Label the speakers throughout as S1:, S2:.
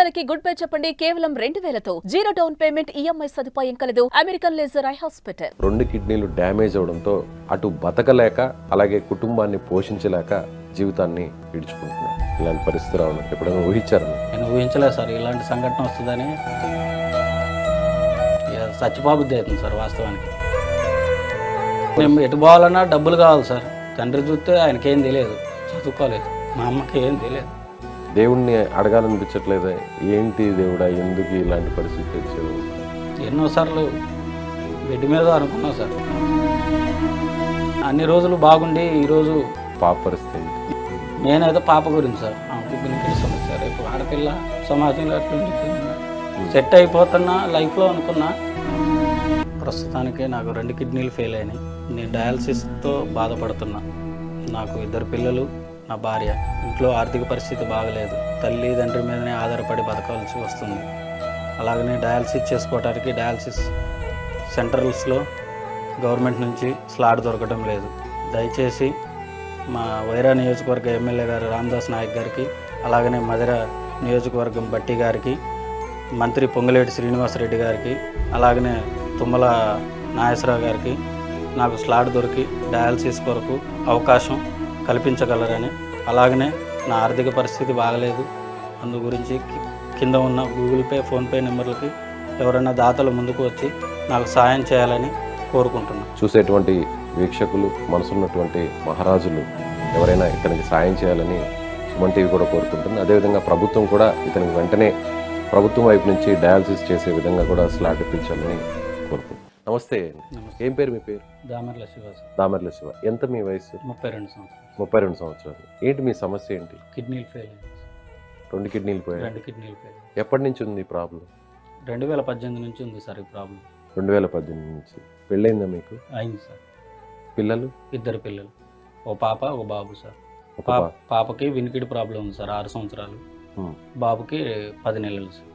S1: జీవితానికి good bye చెప్పండి కేవలం 2000తో జీరో డౌన్ పేమెంట్ ఈఎంఐ సదుపాయం కలదు అమెరికన్ లేజర్ ఐ హాస్పిటల్.
S2: 2 కిడ్నీలు డ్యామేజ్ అవడంతో అటు బతకలేక అలాగే కుటుంబాన్ని పోషించలేక జీవితాన్ని విడుచుకుంటున్నాను. ఇలాంటి పరిస్థితి రావడం ఎప్పుడైనా ఊహించారు?
S3: నేను ఊహించలేదు సార్ ఇలాంటి సంఘటన వస్తుందని. చచ్చిపోబుద్ధి అవుతుంది సార్ వాస్తవానికి. మేము ఎటు పోవాలన్నా డబ్బులు కావాలి సార్. తండ్రి చూస్తే ఆయనకేం తెలియదు, చదువుకోలేదు, మా అమ్మకి ఏం తెలియదు.
S2: దేవుణ్ణి అడగాలనిపించట్లేదా? ఏంటి దేవుడా ఎందుకు ఇలాంటి పరిస్థితి తెచ్చావు?
S3: ఎన్నోసార్లు బెడ్ మీద అనుకున్నాం సార్. అన్ని రోజులు బాగుండి ఈరోజు
S2: పాప పరిస్థితి
S3: నేనైతే పాప గురించి సార్ ఆమెకి సమస్య. రేపు ఆడపిల్ల సమాజంలో ఎట్లుంది సెట్ అయిపోతున్నా లైఫ్లో అనుకున్నా. ప్రస్తుతానికి నాకు 2 కిడ్నీలు ఫెయిల్ అయినాయి. నేను డయాలసిస్తో బాధపడుతున్నా. నాకు 2 పిల్లలు, నా భార్య. ఇంట్లో ఆర్థిక పరిస్థితి బాగలేదు. తల్లి తండ్రి మీదనే ఆధారపడి బతకాల్సి వస్తుంది. అలాగనే డయాలసిస్ చేసుకోవడానికి డయాలసిస్ సెంటర్స్లో గవర్నమెంట్ నుంచి స్లాట్ దొరకడం లేదు. దయచేసి మా వైరా నియోజకవర్గ ఎమ్మెల్యే గారు రామదాస్ నాయక్ గారికి, అలాగనే మధిర నియోజకవర్గం బట్టి గారికి, మంత్రి పొంగులేటి శ్రీనివాసరెడ్డి గారికి, అలాగనే తుమ్మల నాగేశ్వరరావు గారికి నాకు స్లాట్ దొరికి డయాలసిస్ కొరకు అవకాశం కల్పించగలరని, అలాగనే నా ఆర్థిక పరిస్థితి బాగలేదు, అందు గురించి కింద ఉన్న గూగుల్ పే, ఫోన్పే నెంబర్లకి ఎవరైనా దాతలు ముందుకు వచ్చి నాకు సాయం చేయాలని కోరుకుంటున్నాను.
S2: చూసేటువంటి వీక్షకులు, మనసున్నటువంటి మహారాజులు ఎవరైనా ఇతనికి సాయం చేయాలని సుమన్ టీవీ కూడా కోరుకుంటుంది. అదేవిధంగా ప్రభుత్వం కూడా ఇతనికి వెంటనే ప్రభుత్వం వైపు నుంచి డయాలసిస్ చేసే విధంగా కూడా స్లాట్ ఇప్పించాలని కోరుకుంటున్నాను. నమస్తే. ఏం పేరు మీ పేరు?
S3: దామర్ల శివ.
S2: దామర్ల శివ. ఎంత మీ వయసు?
S3: 32 సంవత్సరాలు.
S2: 32 సంవత్సరాలు. ఏంటి మీ సమస్య ఏంటి?
S3: కిడ్నీలు ఫెయిల్ అయింది.
S2: 2 కిడ్నీలు పోయాయి.
S3: 2 కిడ్నీలు ఫెయిల్.
S2: ఎప్పటి నుంచి ఉంది ఈ ప్రాబ్లం?
S3: 2018 నుంచి ఉంది సార్ ఈ ప్రాబ్లం.
S2: 2018 నుంచి. పెళ్ళైందా మీకు?
S3: అయింది సార్.
S2: పిల్లలు?
S3: 2 పిల్లలు, ఓ పాప ఒక బాబు సార్.
S2: ఒక
S3: పాపకి వినికిడి ప్రాబ్లం ఉంది సార్, 6 సంవత్సరాలు. బాబుకి 10 నెలలు సార్.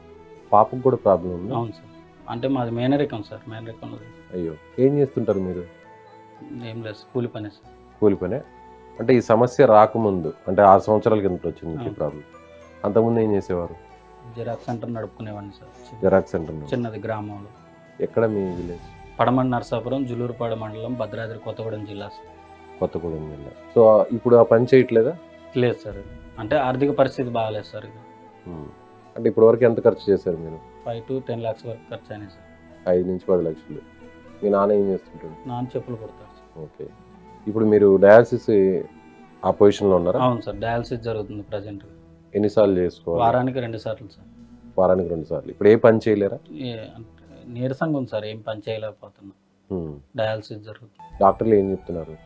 S2: పాపకు కూడా ప్రాబ్లం ఉంది?
S3: అవును సార్. అంటే మాది మేనరికం సార్. మేనరికం.
S2: అయ్యో, ఏం చేస్తుంటారు మీరు?
S3: ఏం లేదు, కూలి పనే సార్.
S2: కూలి పనే. అంటే ఈ సమస్య రాకముందు, అంటే 6 సంవత్సరాల కింద వచ్చింది ఈ ప్రాబ్లం. అంతకుముందు ఏం చేసేవారు?
S3: జిరాక్స్ సెంటర్ నడుపుకునేవాడిని సార్.
S2: జిరాక్స్ సెంటర్
S3: చిన్నది గ్రామంలో.
S2: ఎక్కడ మీ విలేజ్?
S3: పడమటి నరసాపురం, జులూరుపాడు మండలం, భద్రాద్రి కొత్తగూడెం జిల్లా.
S2: కొత్తగూడెం జిల్లా. సో ఇప్పుడు ఆ పని చేయట్లేదా?
S3: లేదు సార్. అంటే ఆర్థిక పరిస్థితి బాగాలేదు సార్.
S2: అంటే ఇప్పటి వరకు ఎంత ఖర్చు చేశారు మీరు?
S3: 5 to 10 lakhs వరకు ఖర్చు అయినాయి సార్.
S2: 5 నుంచి 10 లక్షలు. మీ నాన్న ఏం చేస్తుంటాడు?
S3: నాన్న చెప్పులు కొడతారు సార్.
S2: ఓకే. ఇప్పుడు మీరు డయాలసిస్ ఆ పొజిషన్లో ఉన్నారా?
S3: అవును సార్. డయాలసిస్ జరుగుతుంది ప్రజెంట్.
S2: ఎన్నిసార్లు చేసుకోవాలి?
S3: వారానికి 2 సార్లు సార్.
S2: వారానికి 2 సార్లు. ఇప్పుడు ఏ పని చేయలేరా?
S3: నీరసంగా ఉంది సార్, ఏం పని చేయలేకపోతున్నా. డయాలసిస్ జరుగుతుంది.
S2: డాక్టర్లు ఏం చెప్తున్నారు?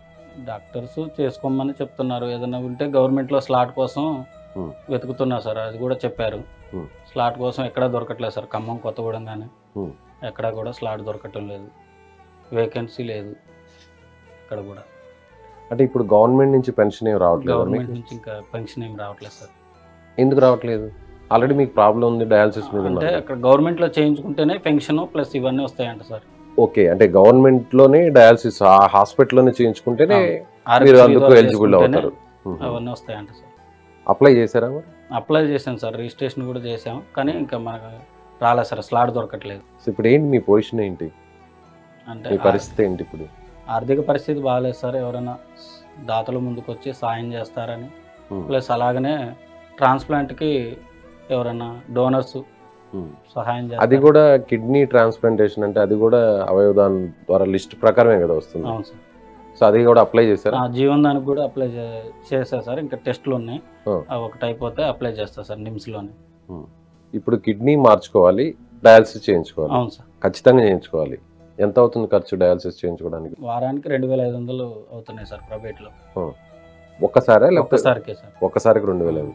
S3: డాక్టర్స్ చేసుకోమని చెప్తున్నారు. ఏదైనా ఉంటే గవర్నమెంట్లో స్లాట్ కోసం వెతుకుతున్నా సార్, అది కూడా చెప్పారు. స్లాట్ కోసం ఎక్కడా దొరకట్లేదు సార్. ఖమ్మం, కొత్తగూడెం కానీ ఎక్కడా కూడా స్లాట్ దొరకటం లేదు. వేకెన్సీ లేదు ఇక్కడ కూడా.
S2: అంటే ఇప్పుడు గవర్నమెంట్ నుంచి పెన్షన్ ఏం రావట్లేదు?
S3: గవర్నమెంట్ నుంచి ఇంకా పెన్షన్ ఏం రావట్లేదు సార్.
S2: ఎందుకు రావట్లేదు? ఆల్రెడీ మీకు ప్రాబ్లం ఉంది డయాలసిస్ మీద.
S3: అంటే అక్కడ గవర్నమెంట్లో చేయించుకుంటేనే పెన్షన్ ప్లస్ ఇవన్నీ వస్తాయంట సార్.
S2: ఓకే. అంటే గవర్నమెంట్లోనే డయాలసిస్ ఆ హాస్పిటల్లోనే చేయించుకుంటేనే మీరు అందుకు ఎలిజిబుల్ అవుతారు.
S3: అవన్నీ వస్తాయంట సార్.
S2: అప్లై చేశారా?
S3: అప్లై చేశాను సార్, రిజిస్ట్రేషన్ కూడా చేసాము, కానీ ఇంకా మనకు రాలేదు సార్, స్లాట్ దొరకట్లేదు.
S2: ఇప్పుడు ఏంటి మీ పొజిషన్ ఏంటి?
S3: అంటే
S2: మీ పరిస్థితి ఏంటి ఇప్పుడు?
S3: ఆర్థిక పరిస్థితి బాగాలేదు సార్. ఎవరైనా దాతలు ముందుకు వచ్చి సాయం చేస్తారని, ప్లస్ అలాగనే ట్రాన్స్ప్లాంట్కి ఎవరైనా డోనర్స్ సహాయం చేస్తారు.
S2: అది కూడా కిడ్నీ ట్రాన్స్ప్లాంటేషన్ అంటే అది కూడా అవయవదానం ద్వారా లిస్ట్ ప్రకారమే కదా వస్తుంది?
S3: అవును సార్.
S2: సో అది కూడా అప్లై చేశారా?
S3: జీవన్ దానికి కూడా అప్లై చేశారు సార్. ఇంకా టెస్టులు ఉన్నాయి, అవి ఒకటి అయిపోతే అప్లై చేస్తారు సార్ నిమ్స్లోనే.
S2: ఇప్పుడు కిడ్నీ మార్చుకోవాలి, డయాలసిస్ చేయించుకోవాలి.
S3: అవును సార్.
S2: ఖచ్చితంగా చేయించుకోవాలి. ఎంత అవుతుంది ఖర్చు డయాలసిస్ చేయించుకోవడానికి?
S3: వారానికి 2500 అవుతున్నాయి సార్ ప్రైవేట్లో.
S2: ఒక్కసారా?
S3: ఒక్కసారికే సార్.
S2: ఒక్కసారికి 2000.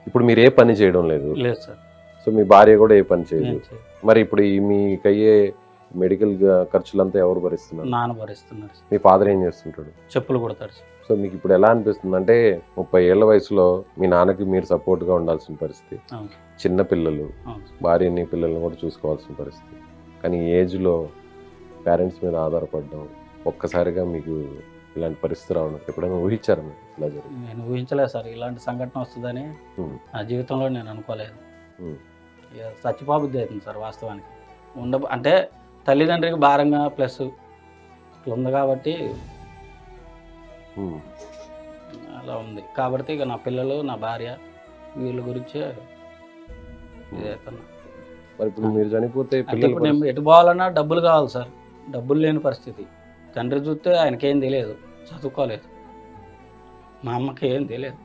S2: ఇప్పుడు మీరు ఏ పని చేయడం లేదు?
S3: లేదు సార్.
S2: సో మీ భార్య కూడా ఏ పని చేయలేదు. మరి ఇప్పుడు మీకయ్యే మెడికల్ ఖర్చులంతా ఎవరు భరిస్తున్నారు?
S3: నాన్న భరిస్తున్నారు.
S2: మీ ఫాదర్ ఏం చేస్తుంటాడు?
S3: చెప్పులు కొడతారు సార్.
S2: సో మీకు ఇప్పుడు ఎలా అనిపిస్తుంది అంటే 30 ఏళ్ల వయసులో మీ నాన్నకి మీరు సపోర్ట్గా ఉండాల్సిన పరిస్థితి, చిన్న పిల్లలు, భార్యని పిల్లల్ని కూడా చూసుకోవాల్సిన పరిస్థితి, కానీ ఈ ఏజ్లో పేరెంట్స్ మీద ఆధారపడడం, ఒక్కసారిగా మీకు ఇలాంటి పరిస్థితి రావడం ఎప్పుడైనా ఊహించారా? ఇలా జరిగింది?
S3: నేను ఊహించలేదు సార్, ఇలాంటి సంఘటన వస్తుందని నా జీవితంలో నేను అనుకోలేదు. ఇక చచ్చిపోబుద్ధి అవుతుంది సార్ వాస్తవానికి. అంటే తల్లిదండ్రికి భారంగా ప్లస్ ఇట్లా ఉంది కాబట్టి అలా ఉంది. కాబట్టి ఇక నా పిల్లలు, నా భార్య వీళ్ళ గురించే ఇదవుతున్నా.
S2: మరి ఇప్పుడు మీరు చనిపోతే
S3: అంటే ఇప్పుడు నేను ఎటు పోవాలన్నా డబ్బులు కావాలి సార్. డబ్బులు లేని పరిస్థితి. తండ్రి చూస్తే ఆయనకేం తెలియదు, చదువుకోలేదు. మా అమ్మకి ఏం తెలియదు.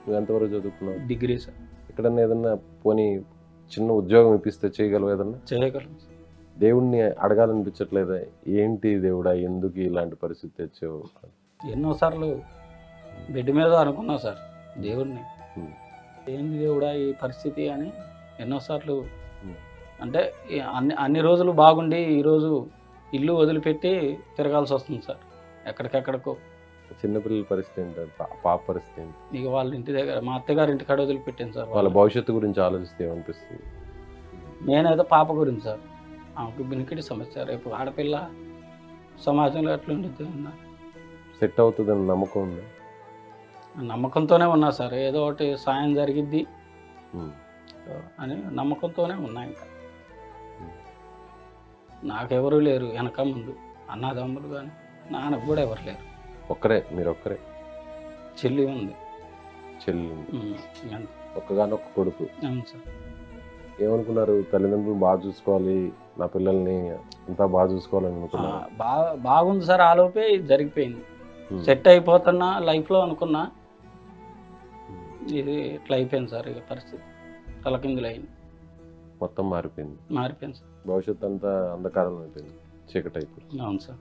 S2: నువ్వు ఎంతవరకు చదువుకున్నావు?
S3: Degree sir.
S2: ఎక్కడన్నా ఏదన్నా పోనీ చిన్న ఉద్యోగం ఇప్పిస్తే చేయగలవు? ఏదన్నా
S3: చేయగలను.
S2: దేవుడిని అడగాలనిపించట్లేదా? ఏంటి దేవుడా ఎందుకు ఇలాంటి పరిస్థితి తెచ్చావు?
S3: ఎన్నోసార్లు బెడ్ మీద అనుకున్నా సార్ దేవుడిని, ఏంది దేవుడా ఈ పరిస్థితి అని ఎన్నోసార్లు. అంటే అన్ని రోజులు బాగుండి ఈరోజు ఇల్లు వదిలిపెట్టి తిరగాల్సి వస్తుంది సార్ ఎక్కడికెక్కడికో.
S2: చిన్నపిల్లల పరిస్థితి ఏంటి? పాప పరిస్థితి ఏంటి?
S3: ఇక వాళ్ళ ఇంటి దగ్గర మా అత్తగారి ఇంటి కాడ వదిలిపెట్టాను సార్.
S2: వాళ్ళ భవిష్యత్తు గురించి ఆలోచిస్తే ఏమనిపిస్తుంది?
S3: నేనైతే పాప గురించి సార్, ఆమెకు బినికిడి సమస్య. రేపు ఆడపిల్ల సమాజంలో ఎట్లా ఉండుతుంది?
S2: సెట్ అవుతుందని నమ్మకం ఉంది?
S3: నమ్మకంతోనే ఉన్నా సార్. ఏదో ఒకటి సాయం జరిగిద్ది అని నమ్మకంతోనే ఉన్నా. ఇంకా నాకెవరూ లేరు వెనక ముందు, అన్నదమ్ములు కానీ నాన్నకు కూడా ఎవరు లేరు.
S2: మీరు ఒక్కరే?
S3: చెల్లి ఉంది.
S2: చెల్లి ఒక్కగానొక్క కొడుకు.
S3: అవును సార్.
S2: ఏమనుకున్నారు? తల్లిదండ్రులు బాగా చూసుకోవాలి, నా పిల్లల్ని అంతా బాగా చూసుకోవాలని అనుకున్నారు?
S3: బాగుంది సార్. ఆలోపే జరిగిపోయింది. సెట్ అయిపోతున్నా లైఫ్లో అనుకున్నా, ఇది ఇట్లా అయిపోయింది సార్. ఇక పరిస్థితి తలకిందులు అయింది,
S2: మొత్తం మారిపోయింది సార్. భవిష్యత్తు అంతా అంధకారం అయిపోయింది, చీకటి అయిపోయింది.
S3: అవును సార్.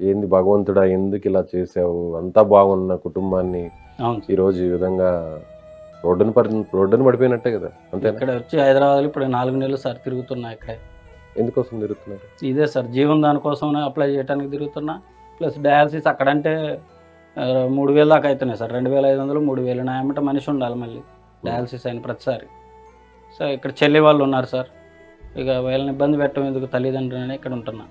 S2: ఏంది భగవంతుడా ఎందుకు ఇలా చేసావు? అంతా బాగున్న కుటుంబాన్ని ఈరోజు ఈ విధంగా రోడ్డును పడిపోయినట్టే కదా. అంతే.
S3: ఇక్కడ వచ్చి హైదరాబాద్లో ఇప్పుడు 4 నెలలు సార్ తిరుగుతున్నా. ఇక్కడ
S2: ఎందుకోసం తిరుగుతున్నారు?
S3: ఇదే సార్ జీవన దానికోసం అప్లై చేయడానికి తిరుగుతున్నా. ప్లస్ డయాలసిస్ అక్కడంటే 3,000 దాకా అవుతున్నాయి సార్. 2,500, 3,000 నా ఏమంటే మనిషి ఉండాలి మళ్ళీ డయాలసిస్ అయిన ప్రతిసారి. సో ఇక్కడ చెల్లి వాళ్ళు ఉన్నారు సార్. ఇక వీళ్ళని ఇబ్బంది పెట్టడం ఎందుకు తల్లిదండ్రులని ఇక్కడ ఉంటున్నా.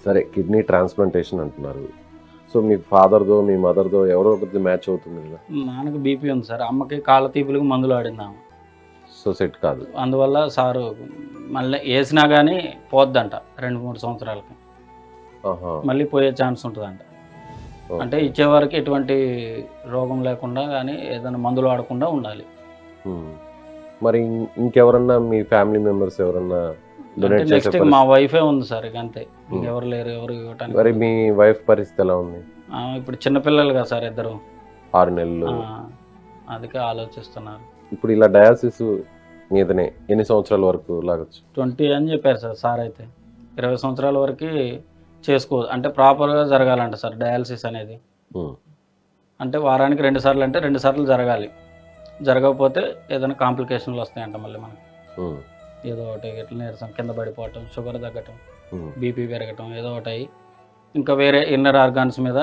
S2: సరే, కిడ్నీ ట్రాన్స్ప్లాంటేషన్ అంటున్నారు. సో మీ ఫాదర్దో మీ మదర్దో ఎవరో ఒకరిది మ్యాచ్ అవుతుంది కదా?
S3: నాన్నకి బీపీ ఉంది సార్, అమ్మకి కాళ్ళ తీపులకు మందులు ఆడిందాము.
S2: సో సెట్ కాదు.
S3: అందువల్ల సారు మళ్ళీ వేసినా కానీ పోద్దంట 2-3 సంవత్సరాలకి, మళ్ళీ పోయే ఛాన్స్ ఉంటుందంట. అంటే ఇచ్చేవారికి ఎటువంటి రోగం లేకుండా కానీ ఏదైనా మందులు ఆడకుండా ఉండాలి.
S2: మరి ఇంకెవరన్నా మీ ఫ్యామిలీ మెంబర్స్ ఎవరన్నా?
S3: నెక్స్ట్ మా వైఫే ఉంది సార్, ఇక అంతే. ఇంకెవరు లేరు ఎవరు ఇవ్వటానికి.
S2: మరి మీ వైఫ్ పరిస్థితి ఎలా ఉంది?
S3: ఇప్పుడు చిన్నపిల్లలు కదా సార్, 2
S2: 6 నెలలు.
S3: అందుకే ఆలోచిస్తున్నారు.
S2: ఇప్పుడు ఇలా డయాలసిస్ మీదనే ఎన్ని సంవత్సరాల వరకు లాగచ్చు?
S3: 20 అని చెప్పారు సార్. అయితే 20 సంవత్సరాల వరకు చేసుకోవచ్చు. అంటే ప్రాపర్గా జరగాలంట సార్ డయాలసిస్ అనేది. అంటే వారానికి 2 సార్లు అంటే 2 సార్లు జరగాలి. జరగకపోతే ఏదైనా కాంప్లికేషన్లు వస్తాయంట మళ్ళీ మనకి. ఏదో ఒకటి ఇట్లా నీరసం, కింద పడిపోవటం, షుగర్ తగ్గటం, బీపీ పెరగటం, ఏదో ఒకటి అయ్యి ఇంకా వేరే ఇన్నర్ ఆర్గాన్స్ మీద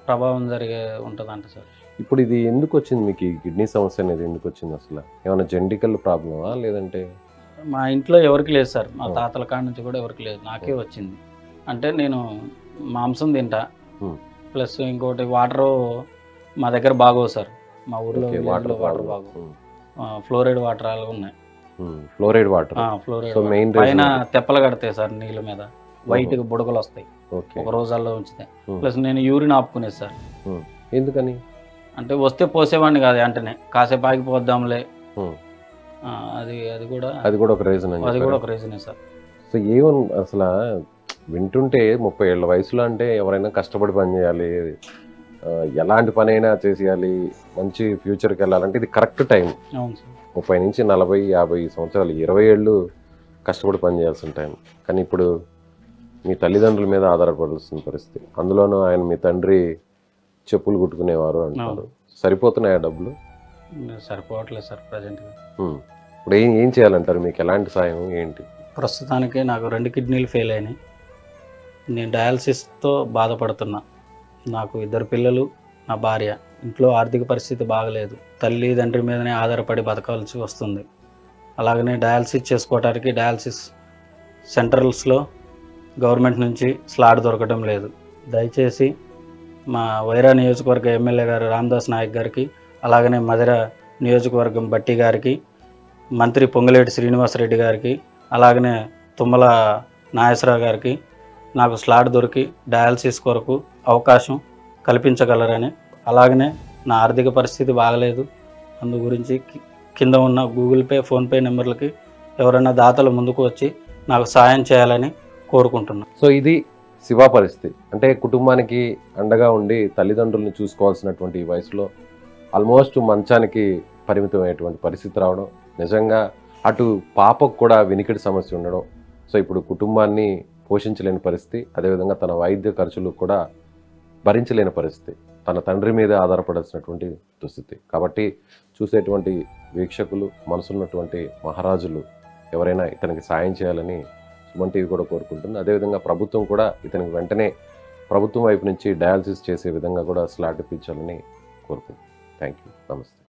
S3: ప్రభావం జరిగే ఉంటుందంట సార్.
S2: ఇప్పుడు ఇది ఎందుకు వచ్చింది మీకు? ఈ కిడ్నీ సమస్య అనేది ఎందుకు వచ్చింది అసలు? ఏమైనా జెనెటికల్ ప్రాబ్లమా లేదంటే?
S3: మా ఇంట్లో ఎవరికి లేదు సార్, మా తాతల కాడ నుంచి కూడా ఎవరికి లేదు, నాకే వచ్చింది. అంటే నేను మాంసం తింటా, ప్లస్ ఇంకోటి వాటర్ మా దగ్గర బాగోవు సార్. మా ఊర్లో వాటర్ బాగోవు, ఫ్లోరైడ్ వాటర్ అలాగే ఉన్నాయి.
S2: ఫ్లోరైడ్ వాటర్
S3: పైన తెప్పలు కడతాయి సార్, నీళ్ళ మీద వైట్గా బుడగలు వస్తాయి ఒక రోజుల్లో ఉంచితే. ప్లస్ నేను యూరిన్ ఆపుకునేది సార్.
S2: ఎందుకని?
S3: అంటే వస్తే పోసేవాడిని కాదు, వెంటనే కాసేపు ఆగిపోద్దాంలే. అది కూడా ఒక రీజనే సార్.
S2: సో ఏమని అసలు వింటుంటే 30 ఏళ్ళ వయసులో అంటే ఎవరైనా కష్టపడి పని చేయాలి, ఎలాంటి పని అయినా చేసేయాలి, మంచి ఫ్యూచర్కి వెళ్ళాలంటే ఇది కరెక్ట్ టైం. 30 నుంచి 40, 50 సంవత్సరాలు, 20 ఏళ్ళు కష్టపడి పని చేయాల్సిన టైం. కానీ ఇప్పుడు మీ తల్లిదండ్రుల మీద ఆధారపడాల్సిన పరిస్థితి. అందులోనూ ఆయన మీ తండ్రి చెప్పులు కుట్టుకునేవారు అంటారు. సరిపోతున్నాయా డబ్బులు?
S3: సరిపోవట్లేదు సార్ ప్రజెంట్గా.
S2: ఇప్పుడు ఏం చేయాలంటారు? మీకు ఎలాంటి సాయం ఏంటి?
S3: ప్రస్తుతానికి నాకు 2 కిడ్నీలు ఫెయిల్ అయినాయి. నేను డయాలసిస్తో బాధపడుతున్నా. నాకు 2 పిల్లలు, నా భార్య. ఇంట్లో ఆర్థిక పరిస్థితి బాగలేదు, తల్లిదండ్రి మీదనే ఆధారపడి బతకాల్సి వస్తుంది. అలాగనే డయాలసిస్ చేసుకోవడానికి డయాలసిస్ సెంటర్స్లో గవర్నమెంట్ నుంచి స్లాట్ దొరకడం లేదు. దయచేసి మా వైరా నియోజకవర్గ ఎమ్మెల్యే గారు రామదాస్ నాయక్ గారికి, అలాగనే మధిర నియోజకవర్గం బట్టి గారికి, మంత్రి పొంగులేటి శ్రీనివాసరెడ్డి గారికి, అలాగనే తుమ్మల నాగేశ్వరరావు గారికి నాకు స్లాట్ దొరికి డయాలసిస్ కొరకు అవకాశం కల్పించగలరని, అలాగనే నా ఆర్థిక పరిస్థితి బాగలేదు, అందు గురించి కింద ఉన్న గూగుల్ పే, ఫోన్పే నెంబర్లకి ఎవరైనా దాతలు ముందుకు వచ్చి నాకు సాయం చేయాలని కోరుకుంటున్నాను.
S2: సో ఇది శివ పరిస్థితి. అంటే కుటుంబానికి అండగా ఉండి తల్లిదండ్రుల్ని చూసుకోవాల్సినటువంటి ఈ వయసులో ఆల్మోస్ట్ మంచానికి పరిమితమైనటువంటి పరిస్థితి రావడం, నిజంగా అటు పాపకు కూడా వినికిడి సమస్య ఉండడం, సో ఇప్పుడు కుటుంబాన్ని పోషించలేని పరిస్థితి, అదేవిధంగా తన వైద్య ఖర్చులు కూడా భరించలేని పరిస్థితి, తన తండ్రి మీద ఆధారపడాల్సినటువంటి దుస్థితి. కాబట్టి చూసేటువంటి వీక్షకులు, మనసున్నటువంటి మహారాజులు ఎవరైనా ఇతనికి సాయం చేయాలని సుమన్ టీవీ కూడా కోరుకుంటుంది. అదేవిధంగా ప్రభుత్వం కూడా ఇతనికి వెంటనే ప్రభుత్వం వైపు నుంచి డయాలసిస్ చేసే విధంగా కూడా స్లాట్ ఇప్పించాలని కోరుకుంటుంది. Thank you. నమస్తే.